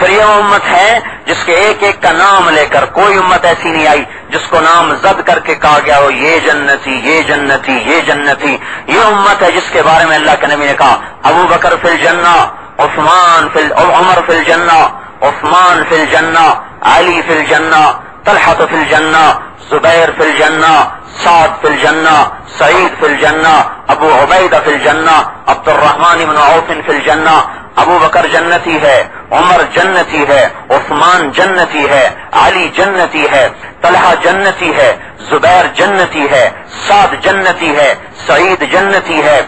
پھر یہ امت ہے جس کے ایک ایک کا نام لے کر کوئی امت ایسی نہیں آئی جس کو نام زد کر کے کہا گیا ہو یہ جنتی یہ جنتی یہ جنتی. یہ امت ہے جس کے بارے میں اللہ کے نبی نے کہا ابو بکر فی الجنہ، عمر فی الجنہ، عثمان فی الجنہ، علی فی الجنہ، طلحہ فی الجنہ، زبیر فی الجنہ، سعد فی الجنہ، سعید فی الجنہ، ابو عبیدہ فی الجنہ، عبد الرحمن بن عوف فی الجنہ. ابو بکر جنتی ہے، عمر جنتی ہے، عثمان جنتی ہے، علی جنتی ہے، طلحہ جنتی ہے، زبیر جنتی ہے، سعد جنتی ہے، سعید جنتی ہے،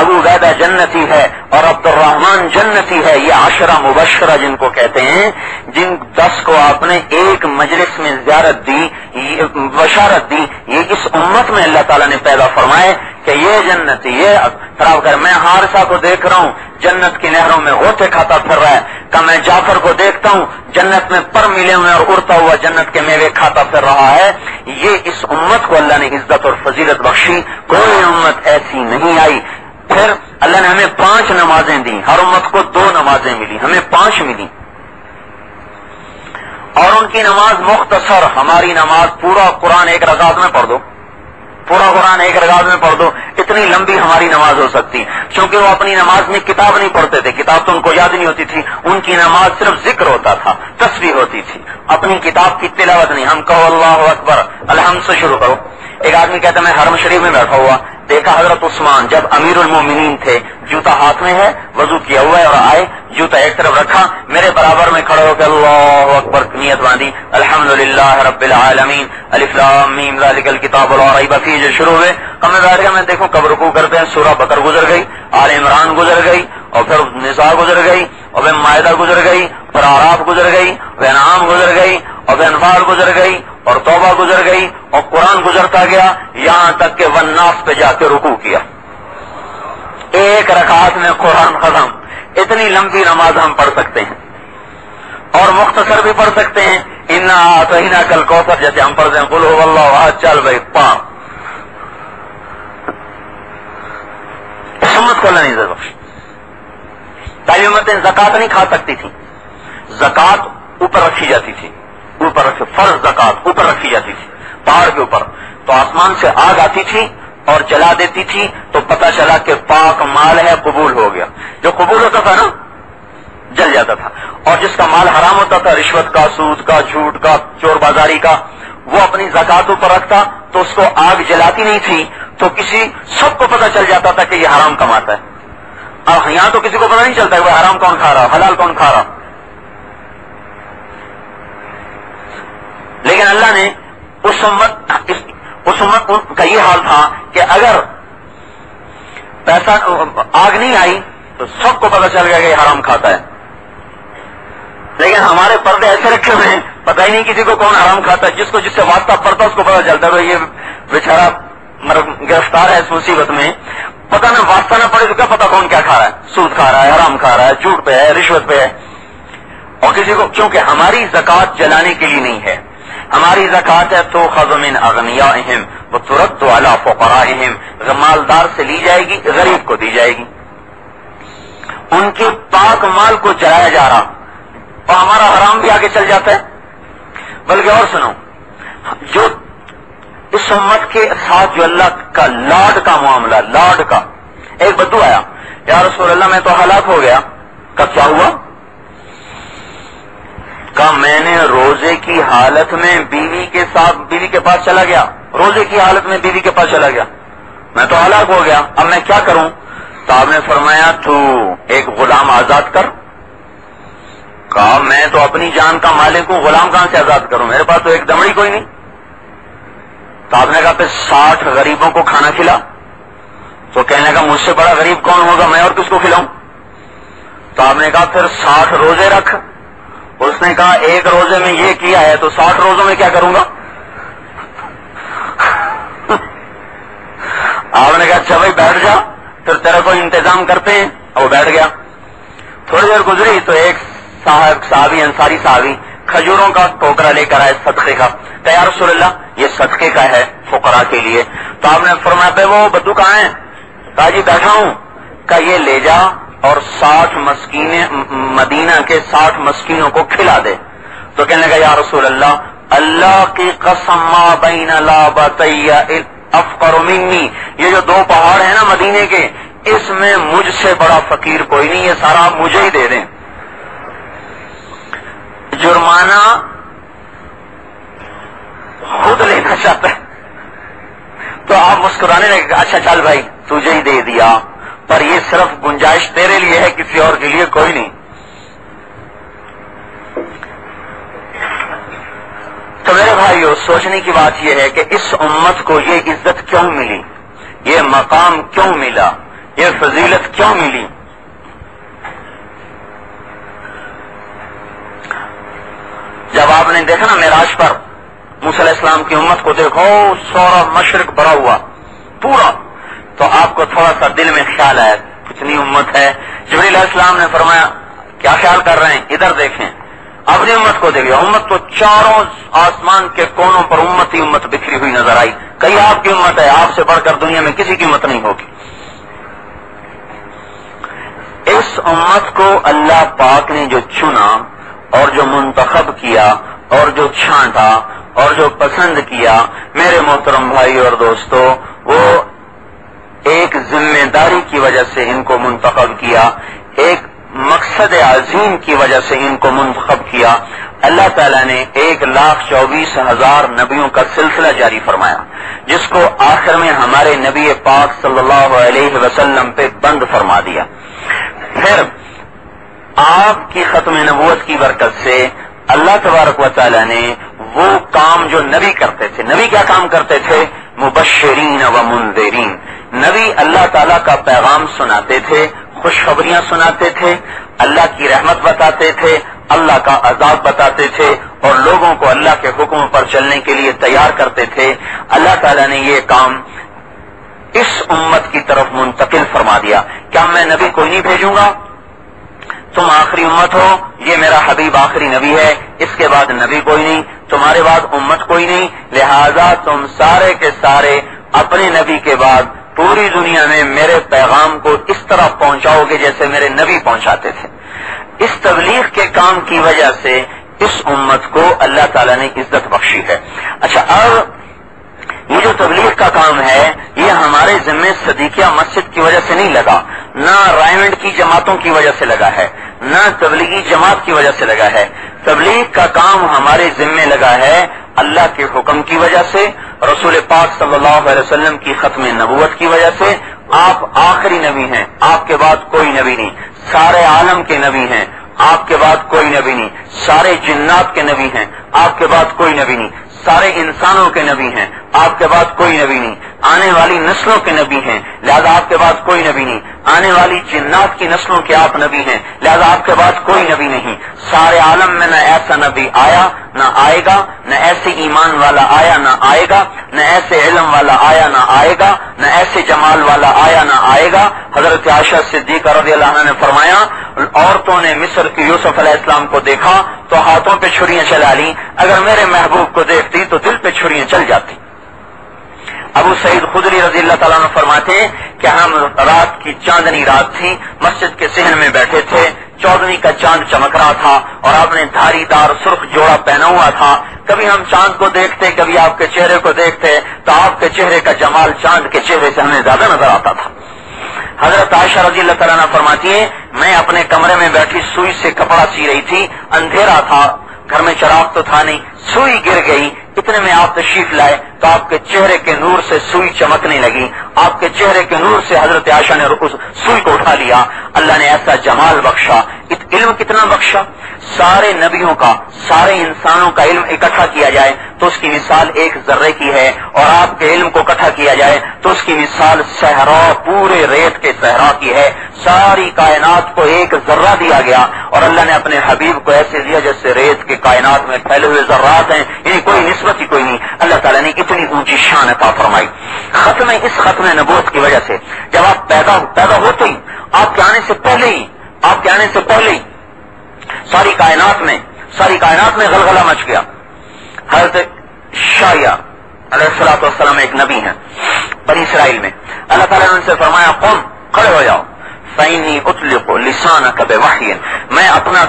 ابو عبیدہ جنتی ہے اور عبد الرحمن جنتی ہے. یہ 10 مبشرہ جن کو کہتے ہیں، جن 10 کو آپ نے ایک مجلس میں زیارت دی، بشارت دی. یہ اس امت میں اللہ تعالیٰ نے پیدا فرمائے کہ یہ جنتی، یہ خراب کر. میں حارثہ کو دیکھ رہا ہوں جنت کی نہروں میں غوطے کھاتا پھر رہا ہے، کہ میں جعفر کو دیکھتا ہوں جنت میں پر ملے ہوئے اور اڑتا ہوا جنت کے میوے کھاتا پھر رہا ہے. یہ اس امت کو اللہ نے عزت اور فضیلت بخشی، کوئی امت ایسی نہیں آئی. پھر اللہ نے ہمیں 5 نمازیں دی، ہر امت کو 2 نمازیں ملی، ہمیں 5 ملی. اور ان کی نماز مختصر، ہماری نماز پورا قرآن ایک رکعت میں پڑھ دو، پورا قرآن ایک رکعت میں پڑھ دو، اتنی لمبی ہماری نماز ہو سکتی. کیونکہ وہ اپنی نماز میں کتاب نہیں پڑھتے تھے، کتاب تو ان کو یاد نہیں ہوتی تھی، ان کی نماز صرف ذکر ہوتا تھا، تسبیح ہوتی تھی، اپنی کتاب کی تلاوت نہیں. ہم کہو اللہ اکبر الحمد سے شروع کرو. ایک آدمی کہتا میں حرم شریف میں بیٹھا ہوا، دیکھا حضرت عثمان جب امیر المومنین تھے، جوتا ہاتھ میں ہے، وضو کیا ہوا ہے اور آئے، جوتا ایک طرف رکھا، میرے برابر میں کھڑے ہو کے اللہ اکبر نیت باندھی، الحمدللہ رب العالمین الف لام میم ذالک الکتاب لا ریب فیہ جو شروع ہوئے. ہم میں بیٹھ گیا، میں دیکھوں کب رکوع کرتے ہیں سورہ بقرہ گزر گئی، آل عمران گزر گئی، اور پھر نساء گزر گئی، اور پھر مائدہ گزر گئی، پھر اعراف گزر گئی، پھر انعام گزر گئی، اور پھر انفال گزر گئی، اور توبہ گزر گئی، اور قرآن گزرتا گیا یہاں تک کہ والناس پہ جا کے رکوع کیا. ایک رکعت میں قرآن ختم. اتنی لمبی نماز ہم پڑھ سکتے ہیں اور مختصر بھی پڑھ سکتے ہیں. انا اعطیناک الکوثر جیسے ہم پڑھتے ہیں قل هو اللہ احد، چل بھائی پاں. امت کو اللہ نے عزت بخشی. پہلی امتیں زکات نہیں کھا سکتی تھی، زکات اوپر رکھی جاتی تھی، اوپر رکھی، فرض زکات اوپر رکھی جاتی تھی پہاڑ کے اوپر. تو آسمان سے آگ آتی تھی اور جلا دیتی تھی تو پتہ چلا کہ پاک مال ہے، قبول ہو گیا. جو قبول ہوتا تھا نا جل جاتا تھا، اور جس کا مال حرام ہوتا تھا، رشوت کا، سود کا، جھوٹ کا، چور بازاری کا، وہ اپنی زکات اوپر رکھتا تو اس کو آگ جلاتی نہیں تھی، تو سب کو پتہ چل جاتا تھا کہ یہ حرام کماتا ہے. اب یہاں تو کسی کو پتہ نہیں چلتا کہ وہ حرام کون کھا رہا، حلال کون کھا رہا. لیکن اللہ نے اس امت کا یہ حال تھا کہ اگر پیسہ آگ نہیں آئی تو سب کو پتہ چل گیا کہ یہ حرام کھاتا ہے. لیکن ہمارے پردے ایسے رکھے ہوئے ہیں پتہ ہی نہیں کسی کو کون حرام کھاتا ہے. جس سے واسطہ پڑتا اس کو پتہ چلتا ہے یہ بیچارہ گرفتار ہے اس مصیبت میں. پتہ نہ واسطہ نہ پڑے تو کیا پتہ کون کیا کھا رہا ہے، سود کھا رہا ہے، حرام کھا رہا ہے، جھوٹ پہ ہے، رشوت پہ ہے. اور کسی کو، کیونکہ ہماری زکات جلانے کے لیے نہیں ہے، ہماری زکات ہے تو خذ من اغنیائہم وترد علی فقرائہم، مالدار سے لی جائے گی، غریب کو دی جائے گی. ان کے پاک مال کو جلایا جا رہا اور ہمارا حرام بھی آگے چل جاتا ہے. بلکہ اور سنو، جو اس امت کے ساتھ جو اللہ کا لاڈ کا معاملہ، لاڈ کا، ایک بدو آیا، یا رسول اللہ میں تو ہلاک ہو گیا. کب کیا ہوا؟ کہ میں نے روزے کی حالت میں بیوی کے پاس چلا گیا، روزے کی حالت میں بیوی کے پاس چلا گیا، میں تو ہلاک ہو گیا، اب میں کیا کروں؟ تو آپ نے فرمایا تو ایک غلام آزاد کر. کہا میں تو اپنی جان کا مالک ہوں، غلام کہاں سے آزاد کروں، میرے پاس تو ایک دمڑی کوئی نہیں. تو آپ نے کہا پھر 60 غریبوں کو کھانا کھلا. تو کہنے کا مجھ سے بڑا غریب کون ہوگا، میں اور کس کو کھلاؤں؟ تو آپ نے کہا پھر 60 روزے رکھ. اس نے کہا ایک روزے میں یہ کیا ہے تو 60 روزوں میں کیا کروں گا؟ آپ نے کہا اچھا بھائی بیٹھ جا، پھر تیرے کو انتظام کرتے ہیں. اور وہ بیٹھ گیا. تھوڑی دیر گزری تو ایک صحابی، انصاری صحابی، کھجوروں کا ٹوکرا لے کر آئے صدقے کا. کہ یا رسول اللہ یہ صدقے کا ہے فقراء کے لیے. تو آپ نے فرمایا پہ وہ بدو کہاں ہے؟ کہا جی بیٹھا ہوں. کہا یہ لے جا اور 60 مسکینیں مدینہ کے 60 مسکینوں کو کھلا دے. تو کہنے لگا یا رسول اللہ، اللہ کی قسم ما بین لابتی افقر منی، یہ جو 2 پہاڑ ہیں نا مدینے کے، اس میں مجھ سے بڑا فقیر کوئی نہیں، یہ سارا آپ مجھے ہی دے دیں. جرمانہ خود لینا چاہتا ہے تو آپ مسکرانے لگے، اچھا چل بھائی تجھے ہی دے دیا، پر یہ صرف گنجائش تیرے لیے ہے، کسی اور کے لیے کوئی نہیں. تو میرے بھائیو، سوچنے کی بات یہ ہے کہ اس امت کو یہ عزت کیوں ملی، یہ مقام کیوں ملا، یہ فضیلت کیوں ملی؟ جب آپ نے دیکھا نا معراج پر موسیٰ علیہ السلام کی امت کو دیکھو، سورا مشرق بھرا ہوا پورا، تو آپ کو تھوڑا سا دل میں خیال آیا کتنی امت ہے. جبریل علیہ السلام نے فرمایا کیا خیال کر رہے ہیں، ادھر دیکھیں، اپنی امت کو دیکھیں. امت تو چاروں آسمان کے کونوں پر امت ہی امت بکھری ہوئی نظر آئی. کئی آپ کی امت ہے، آپ سے بڑھ کر دنیا میں کسی کی امت نہیں ہوگی. اس امت کو اللہ پاک نے جو چنا اور جو منتخب کیا اور جو چھانٹا اور جو پسند کیا، میرے محترم بھائی اور دوستو، وہ ایک ذمہ داری کی وجہ سے ان کو منتخب کیا، ایک مقصد عظیم کی وجہ سے ان کو منتخب کیا. اللہ تعالیٰ نے 1,24,000 نبیوں کا سلسلہ جاری فرمایا، جس کو آخر میں ہمارے نبی پاک صلی اللہ علیہ وسلم پہ بند فرما دیا. پھر آپ کی ختم نبوت کی برکت سے اللہ تبارک و تعالیٰ نے وہ کام جو نبی کرتے تھے، نبی کیا کام کرتے تھے؟ مبشرین و منذرین. نبی اللہ تعالیٰ کا پیغام سناتے تھے، خوشخبریاں سناتے تھے، اللہ کی رحمت بتاتے تھے، اللہ کا عذاب بتاتے تھے، اور لوگوں کو اللہ کے حکم پر چلنے کے لیے تیار کرتے تھے. اللہ تعالیٰ نے یہ کام اس امت کی طرف منتقل فرما دیا. کیا میں نبی کوئی نہیں بھیجوں گا؟ تم آخری امت ہو، یہ میرا حبیب آخری نبی ہے، اس کے بعد نبی کوئی نہیں، تمہارے بعد امت کوئی نہیں، لہذا تم سارے کے سارے اپنے نبی کے بعد پوری دنیا میں میرے پیغام کو اس طرح پہنچاؤ گے جیسے میرے نبی پہنچاتے تھے. اس تبلیغ کے کام کی وجہ سے اس امت کو اللہ تعالیٰ نے عزت بخشی ہے. اچھا، اب یہ جو تبلیغ کا کام ہے یہ ہمارے ذمہ صدیقیہ مسجد کی وجہ سے نہیں لگا، نہ رائمنڈ کی جماعتوں کی وجہ سے لگا ہے، نہ تبلیغی جماعت کی وجہ سے لگا ہے. تبلیغ کا کام ہمارے ذمہ لگا ہے اللہ کے حکم کی وجہ سے، رسول پاک صلی اللہ علیہ وسلم کی ختم نبوت کی وجہ سے. آپ آخری نبی ہیں، آپ کے بعد کوئی نبی نہیں، سارے عالم کے نبی ہیں، آپ کے بعد کوئی نبی نہیں، سارے جنات کے نبی ہیں، آپ کے بعد کوئی نبی نہیں، سارے انسانوں کے نبی ہیں، آپ کے بعد کوئی نبی نہیں، آنے والی نسلوں کے نبی ہیں، لہذا آپ کے بعد کوئی نبی نہیں، آنے والی جنات کی نسلوں کے آپ نبی ہیں، لہذا آپ کے بعد کوئی نبی نہیں. سارے عالم میں نہ ایسا نبی آیا نہ آئے گا، نہ ایسے ایمان والا آیا نہ آئے گا، نہ ایسے علم والا آیا نہ آئے گا، نہ ایسے جمال والا آیا نہ آئے گا. حضرت عائشہ صدیقہ رضی اللہ عنہا نے فرمایا، عورتوں نے مصر کی یوسف علیہ السلام کو دیکھا تو ہاتھوں پہ چھریاں چلا لی، اگر میرے محبوب کو دیکھتی تو دل پہ چھریاں چل جاتی. ابو سعید خدری رضی اللہ تعالیٰ عنہ فرماتے ہیں کہ ہم رات کی چاندنی رات تھی، مسجد کے صحن میں بیٹھے تھے، 14ویں کا چاند چمک رہا تھا اور آپ نے دھاری دار سرخ جوڑا پہنا ہوا تھا. کبھی ہم چاند کو دیکھتے، کبھی آپ کے چہرے کو دیکھتے تو آپ کے چہرے کا جمال چاند کے چہرے سے ہمیں زیادہ نظر آتا تھا. حضرت عائشہ رضی اللہ تعالیٰ عنہ فرماتی ہیں میں اپنے کمرے میں بیٹھی سوئی سے کپڑا سی رہی تھی، اندھیرا تھا، گھر میں چراغ تو تھا نہیں، سوئی گر گئی، اتنے میں آپ تشریف لائے تو آپ کے چہرے کے نور سے سوئی چمکنے لگی، آپ کے چہرے کے نور سے حضرت عائشہ نے اس سوئی کو اٹھا لیا. اللہ نے ایسا جمال بخشا، علم کتنا بخشا. سارے نبیوں کا، سارے انسانوں کا علم اکٹھا کیا جائے تو اس کی مثال ایک ذرے کی ہے، اور آپ کے علم کو اکٹھا کیا جائے تو اس کی مثال صحرا، پورے ریت کے صحرا کی ہے. ساری کائنات کو ایک ذرہ دیا گیا اور اللہ نے اپنے حبیب کو ایسے دیا جیسے ریت کے کائنات میں پھیلے ہوئے ذرات ہیں، یعنی کوئی نسبت ہی کوئی نہیں. اللہ تعالیٰ نے اتنی اونچی شان عطا فرمائی. اس ختم نبوت کی وجہ سے جب آپ پیدا ہوتے ہی، آپ کے آنے سے پہلے ہی ساری کائنات میں غلغلہ مچ گیا. حضرت شایع علیہ الصلوۃ والسلام ایک نبی ہیں بنی اسرائیل میں. اللہ تعالیٰ نے ان سے فرمایا قوم کھڑے ہو جاؤ. فإنی اطلق لسانک بوحی، میں اپنا